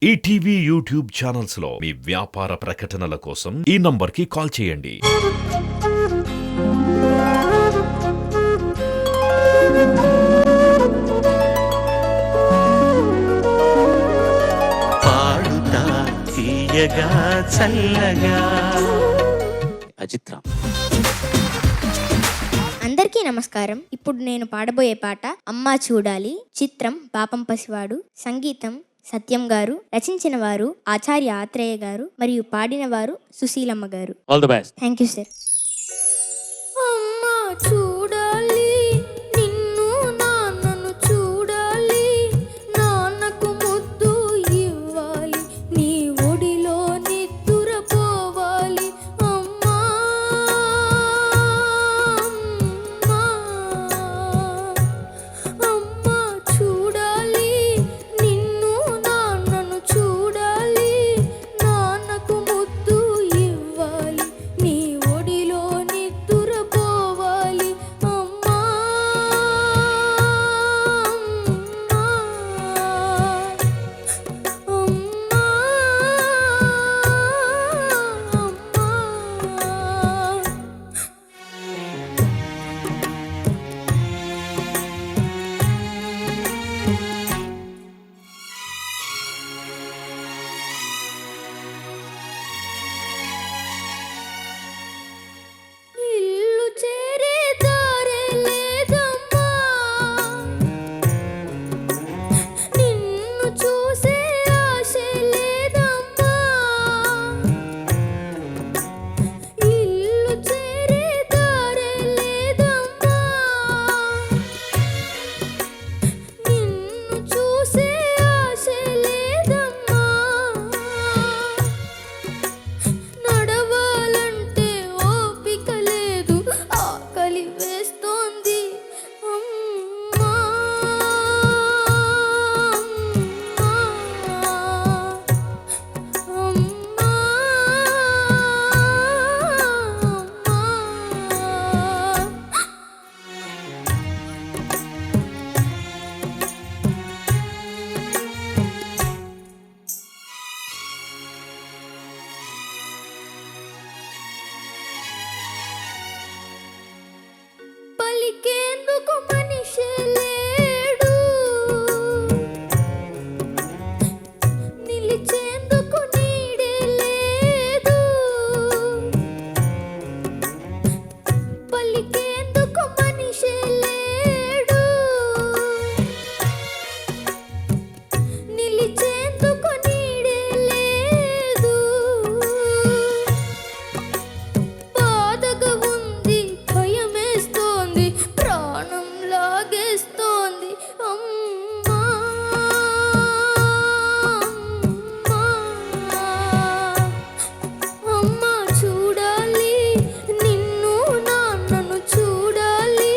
ETV YouTube channels లో మీ వ్యాపార ప్రకటనల కోసం ఈ నంబర్కి కాల్ చేయండి. పాడుతా తీయగా చల్లగా. అజిత్ రామ్. అందరికీ నమస్కారం. ఇప్పుడు నేను పాడబోయే పాట అమ్మా చూడాలి. చిత్రం పాపం పసివాడు. సంగీతం సత్యం గారు. రచించిన వారు ఆచార్య ఆత్రేయ గారు మరియు పాడిన వారు సుశీలమ్మ గారు. All the best. Thank you sir. అమ్మా చూడాలి నిన్ను, నాన్నను చూడాలి, నాన్నకు ముద్దు ఇవ్వాలి, నీ ఒడిలో నిద్దురపోవాలి. అమ్మా అమ్మా చూడాలి నిన్ను, నాన్నను చూడాలి, నాన్నకు ముద్దు ఇవ్వాలి, నీ ఒడిలో నిద్దురపోవాలి. అమ్మా ఇల్లు చేరే దారే లేదమ్మా, నిన్ను చూసే ఆశ లేదమ్మా. ఇల్లు చేరే దారే లేదమ్మా, నిన్ను చూసే ఆశ లేదమ్మా. నడవాలంటే ఓపిక లేదు, ఆకలి వేస్తోంది. అమ్మా అమ్మా పలికేందుకు మనిషి లేడు, నిలిచేందుకు నీడే లేదు. పలికేందుకు మనిషి లేడు, నిలిచేందుకు నీడే లేదు. బాధగా ఉంది, భయమేస్తోంది, ప్రాణం లాగేస్తోంది. అమ్మా అమ్మా చూడాలి నిన్ను, నాన్నను చూడాలి,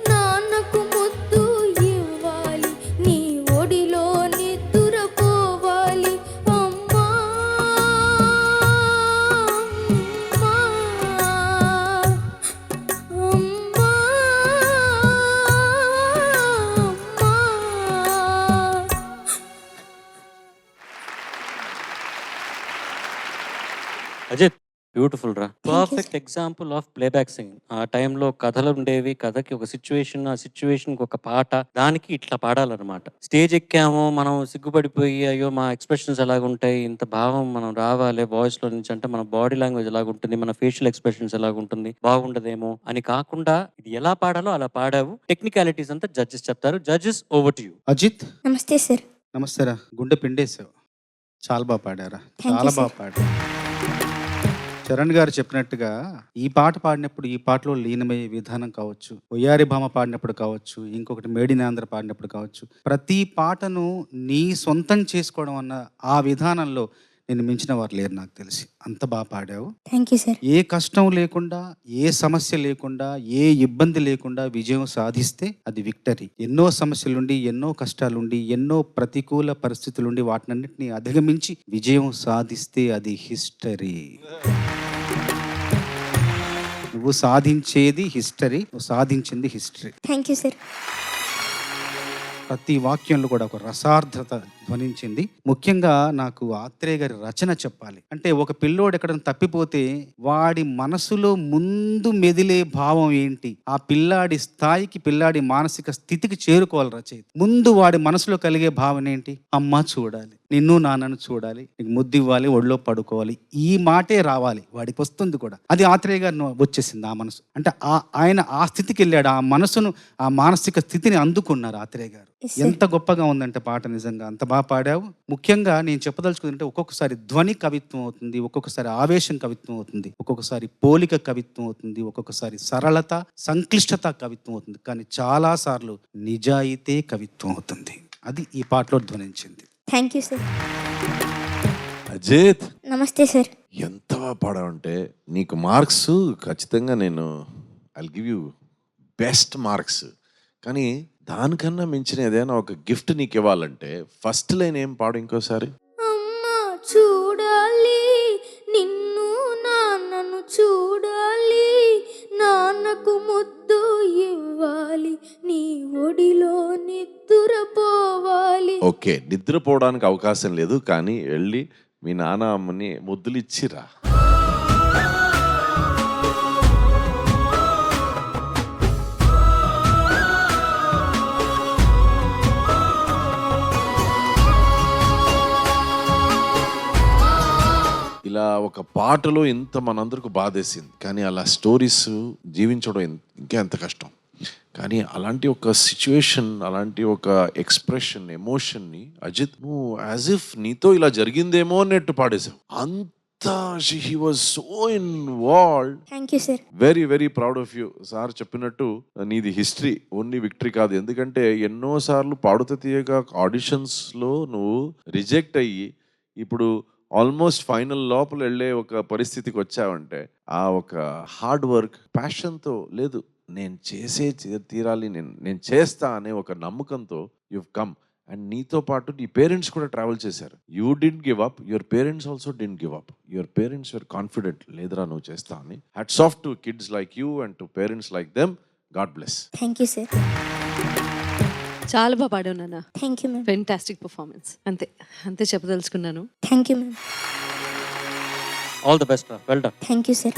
నాన్నకు ముద్దు ఇవ్వాలి, నీ ఒడిలో నిద్దురపోవాలి. అమ్మా అజిత్, బ్యూటిఫుల్ రా. Perfect example of playback singing. ఆ టైంలో కథలు ఉండేవి, కథకి ఒక సిచ్యువేషన్, ఆ సిచ్యువేషన్కి ఒక పాట, దానికి ఇట్లా పాడాలన్నమాట. స్టేజ్ ఎక్కాము, మనం సిగ్గుపడిపోయి అయ్యో మా ఎక్స్ప్రెషన్స్ ఎలాగుంటాయి, ఇంత భావం మనం రావాలి వాయిస్లో నుంచి అంటే మన బాడీ లాంగ్వేజ్ ఎలాగుంటుంది, మన ఫేషియల్ ఎక్స్ప్రెషన్స్ ఎలాగుంటుంది, బాగుండదేమో అని కాకుండా ఇది ఎలా పాడాలో అలా పాడావు. టెక్నికాలిటీస్ అంతా జడ్జెస్ చెప్తారు. Judges, over to you. Ajit, నమస్తే సార్. నమస్తే రా. గుండె పిండేసావు. చాలా బాగా పాడారా, Thank you, చాలా sir. బాగా పాడారు. చరణ్ గారు చెప్పినట్టుగా ఈ పాట పాడినప్పుడు ఈ పాటలో లీనమయ్యే విధానం కావచ్చు, ఒయ్యారి భామ పాడినప్పుడు కావచ్చు, ఇంకొకటి మేడిన్ ఆంధ్ర పాడినప్పుడు కావచ్చు, ప్రతి పాటను నీ సొంతం చేసుకోవడం అన్న ఆ విధానంలో నేను మించిన వారు లేరు నాకు తెలిసి. అంత బాగా పాడావు. Thank you sir. ఏ కష్టం లేకుండా, ఏ సమస్య లేకుండా, ఏ ఇబ్బంది లేకుండా విజయం సాధిస్తే అది విక్టరీ. ఎన్నో సమస్యలుండి, ఎన్నో కష్టాలుండి, ఎన్నో ప్రతికూల పరిస్థితులుండి వాటినన్నిటిని అధిగమించి విజయం సాధిస్తే అది హిస్టరీ. నువ్వు సాధించేది హిస్టరీ, నువ్వు సాధించింది హిస్టరీ. Thank you sir. ప్రతి వాక్యంలో కూడా ఒక రసార్థత ధ్వనించింది. ముఖ్యంగా నాకు ఆత్రేయ గారి రచన చెప్పాలి. అంటే ఒక పిల్లోడు ఎక్కడైనా తప్పిపోతే వాడి మనసులో ముందు మెదిలే భావం ఏంటి, ఆ పిల్లాడి స్థాయికి, పిల్లాడి మానసిక స్థితికి చేరుకోవాలి రచయిత. ముందు వాడి మనసులో కలిగే భావన ఏంటి? అమ్మ చూడాలి, నిన్ను నాన్నను చూడాలి, నీకు ముద్దు ఇవ్వాలి, ఒళ్ళో పడుకోవాలి, ఈ మాటే రావాలి, వాడికి వస్తుంది కూడా. అది ఆత్రేయ గారిని వచ్చేసింది ఆ మనసు. అంటే ఆయన ఆ స్థితికి వెళ్ళాడు, ఆ మనసును, ఆ మానసిక స్థితిని అందుకున్నారు ఆత్రేయ గారు. Yes, sir. ఎంత గొప్పగా ఉందంటే పాట, నిజంగా అంత బాగా పాడావు. ముఖ్యంగా నేను చెప్పదలుచుకుంటే ఒక్కొక్కసారి ధ్వని కవిత్వం అవుతుంది, ఒక్కొక్కసారి ఆవేశం కవిత్వం అవుతుంది, ఒక్కొక్కసారి పోలిక కవిత్వం అవుతుంది, ఒక్కొక్కసారి సరళత సంక్లిష్టత కవిత్వం అవుతుంది, కానీ చాలా సార్లు నిజాయితీ కవిత్వం అవుతుంది. అది ఈ పాటలో ధ్వనించింది. Thank you sir. అజిత్, నమస్తే సార్. ఎంత బాగా పాడావంటే నీకు మార్క్స్ ఖచ్చితంగా నేను I give you best marks. కానీ దానికన్నా మించిన ఏదైనా ఒక గిఫ్ట్ నీకు ఇవ్వాలంటే ఫస్ట్ లైన్ ఏం పాడు ఇంకోసారి. అమ్మ చూడాలి, నిన్ను నాన్నను చూడాలి, నాన్నకు ముద్దు ఇవ్వాలి, నీ ఒడిలో నిద్దురపోవాలి. ఓకే, నిద్రపోవడానికి అవకాశం లేదు, కానీ వెళ్ళి మీ నాన్న అమ్మని ముద్దులు ఇచ్చిరా. ఇలా ఒక పాటలో ఇంత మనందరికి బాధేసింది, కానీ అలా స్టోరీస్ జీవించడం ఇంకా ఎంత కష్టం. కానీ అలాంటి ఒక సిచ్యువేషన్, అలాంటి ఒక ఎక్స్ప్రెషన్, ఎమోషన్ని అజిత్ నువ్వు యాజ్ ఇఫ్ నీతో ఇలా జరిగిందేమో అన్నట్టు పాడేశావు. అంతా he was so involved. Thank you sir. Very very proud of you. Sir చెప్పినట్టు నీది హిస్టరీ, ఓన్లీ విక్టరీ కాదు. ఎందుకంటే ఎన్నోసార్లు పాడుత తీయగా ఆడిషన్స్లో నువ్వు రిజెక్ట్ అయ్యి ఇప్పుడు ఆల్మోస్ట్ ఫైనల్ లోపల వెళ్ళే ఒక పరిస్థితికి వచ్చావంటే ఆ ఒక హార్డ్ వర్క్, ప్యాషన్తో, లేదు నేను చేసే తీరాలి, నేను చేస్తా అనే ఒక నమ్మకంతో యువ్ కమ్. అండ్ నీతో పాటు నీ పేరెంట్స్ కూడా ట్రావెల్ చేశారు. You didn't give up, your parents also didn't give up. Your parents your confident, లేదురా నువ్వు చేస్తా అని. Hats off to kids like you and to parents like them. God bless. Thank you sir. చాలా బాగా పాడావు నాన్న. Thank you ma'am. Fantastic performance. అంతే అంతే చెప్పదలుచుకున్నాను. Thank you ma'am. All the best. Well done. Thank you sir.